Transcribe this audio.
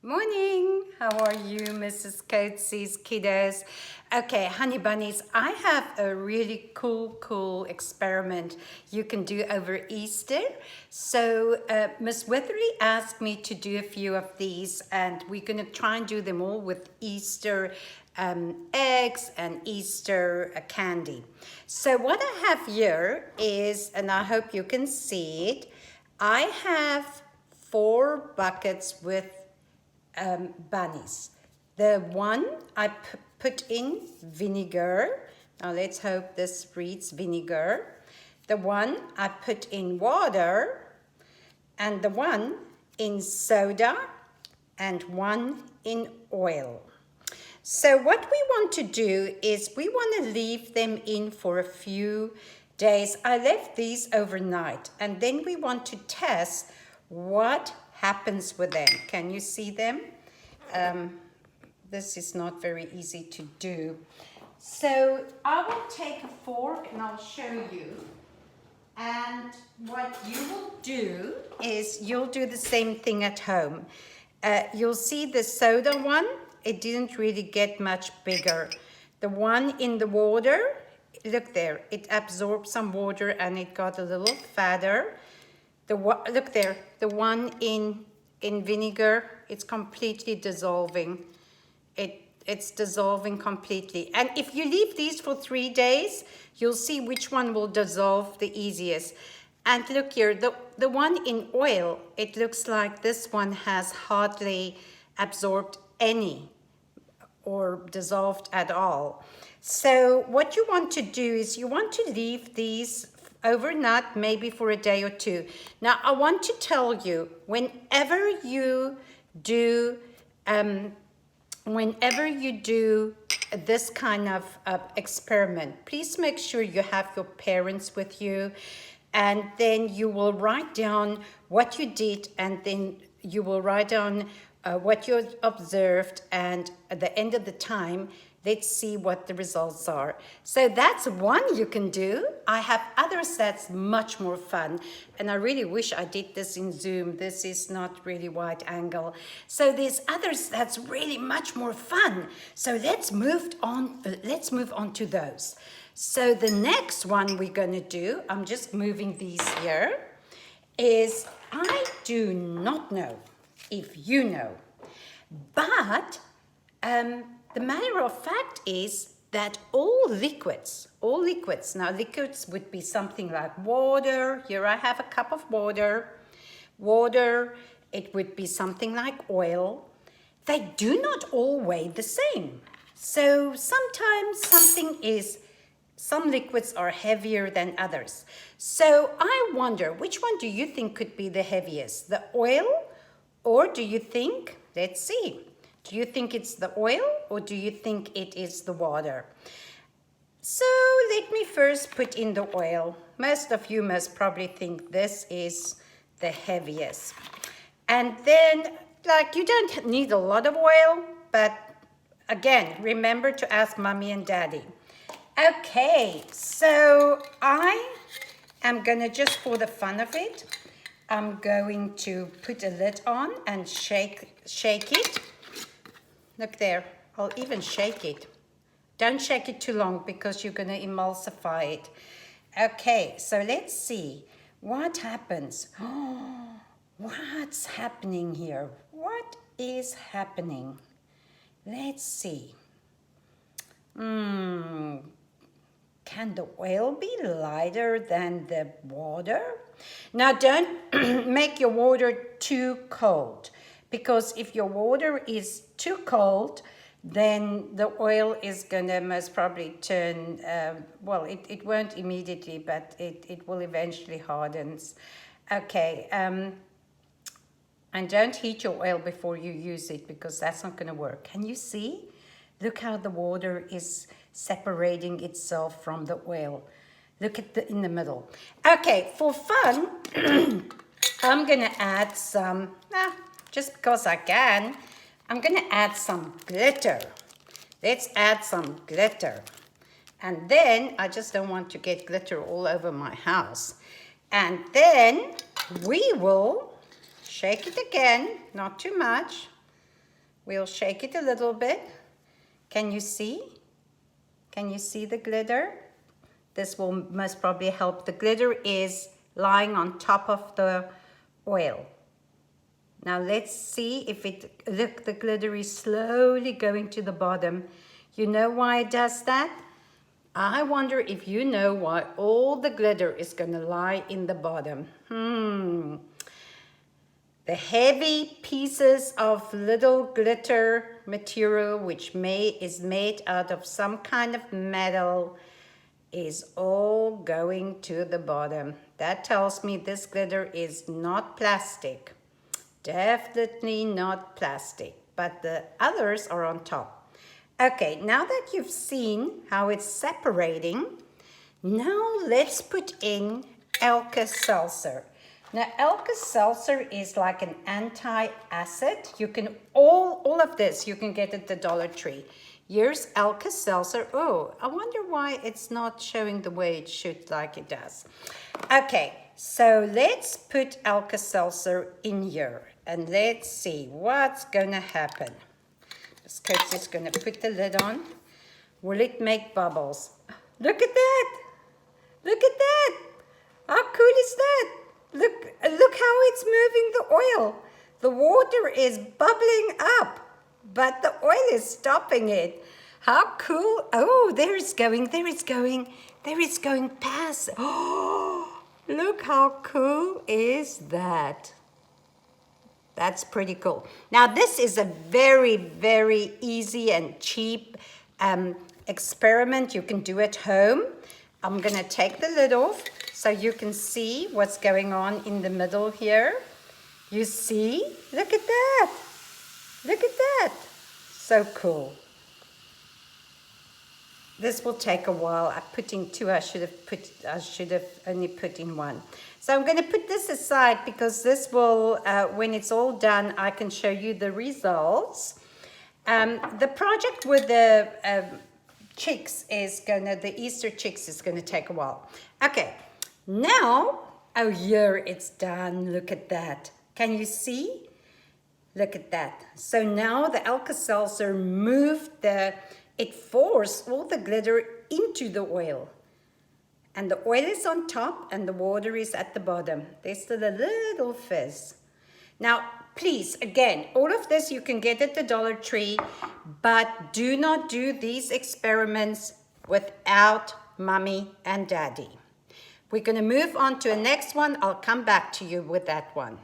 Morning. How are you, Mrs. Kotze's kiddos? Okay, honey bunnies, I have a really cool experiment you can do over Easter. So Miss Witherly asked me to do a few of these, and we're going to try and do them all with Easter eggs and Easter candy. So what I have here is, and I hope you can see it, I have 4 buckets with bunnies. The one I put in vinegar. Now let's hope this reads vinegar. The one I put in water, and the one in soda, and one in oil. So what we want to do is we want to leave them in for a few days. I left these overnight, and then we want to test what happens with them. Can you see them? This is not very easy to do. So I will take a fork and I'll show you. And what you will do is you'll do the same thing at home. You'll see the soda one, it didn't really get much bigger. The one in the water, look there, it absorbed some water and it got a little fatter. Look there, the one in vinegar, it's completely dissolving. It's dissolving completely. And if you leave these for 3 days, you'll see which one will dissolve the easiest. And look here, the one in oil, it looks like this one has hardly absorbed any or dissolved at all. So what you want to do is you want to leave these overnight, maybe for a day or 2. Now, I want to tell you, whenever you do this kind of experiment, please make sure you have your parents with you, and then you will write down what you did, and then you will write down what you observed, and at the end of the time, let's see what the results are. So that's one you can do. I have others that's much more fun. And I really wish I did this in Zoom. This is not really wide angle. So there's others that's really much more fun. So let's move on to those. So the next one we're going to do, I'm just moving these here, is I do not know if you know, but the matter of fact is that all liquids, now liquids would be something like water. Here I have a cup of water. It would be something like oil. They do not all weigh the same. So sometimes some liquids are heavier than others. So I wonder, which one do you think could be the heaviest? The oil, or do you think, let's see. Do you think it's the oil, or do you think it is the water? So let me first put in the oil. Most of you must probably think this is the heaviest. And then, you don't need a lot of oil, but again, remember to ask mommy and daddy. Okay, so I am gonna, just for the fun of it, I'm going to put a lid on and shake it. Look there, I'll even shake it. Don't shake it too long because you're going to emulsify it. Okay, so let's see what happens. Oh, what's happening here? What is happening? Let's see. Can the oil be lighter than the water? Now, don't make your water too cold, because if your water is too cold, then the oil is going to most probably turn, it won't immediately, but it will eventually harden. Okay, and don't heat your oil before you use it, because that's not going to work. Can you see? Look how the water is separating itself from the oil. Look at in the middle. Okay, for fun, I'm going to add some, just because I can, I'm going to add some glitter. Let's add some glitter. And then, I just don't want to get glitter all over my house. And then we will shake it again, not too much. We'll shake it a little bit. Can you see? Can you see the glitter? This will most probably help. The glitter is lying on top of the oil. Now let's see if it, look, the glitter is slowly going to the bottom. You know why it does that? I wonder if you know why all the glitter is going to lie in the bottom. The heavy pieces of little glitter material, which is made out of some kind of metal, is all going to the bottom. That tells me this glitter is not plastic. Definitely not plastic, but the others are on top. Okay, now that you've seen how it's separating, now let's put in Alka-Seltzer. Now, Alka-Seltzer is like an anti-acid. You can, all of this you can get at the Dollar Tree. Here's Alka-Seltzer. Oh, I wonder why it's not showing the way it should like it does. Okay, so let's put Alka-Seltzer in here and let's see what's gonna happen. This Kotze is gonna put the lid on. Will it make bubbles? Look at that! Look at that! How cool is that? Look how it's moving the oil. The water is bubbling up, but the oil is stopping it. How cool. Oh, there it's going, there it's going, there it's going past. Oh, look how cool is that. That's pretty cool. Now, this is a very, very easy and cheap experiment you can do at home. I'm going to take the lid off so you can see what's going on in the middle here. You see? Look at that. Look at that. So cool. This will take a while. I put in two. I should have only put in one. So I'm going to put this aside because this will, when it's all done, I can show you the results. The project with the the Easter chicks is going to take a while. Okay, now, oh, here it's done. Look at that. Can you see? Look at that. So now the Alka-Seltzer moved it forced all the glitter into the oil. And the oil is on top and the water is at the bottom. There's still a little fizz. Now, please, again, all of this you can get at the Dollar Tree, but do not do these experiments without Mommy and Daddy. We're going to move on to the next one. I'll come back to you with that one.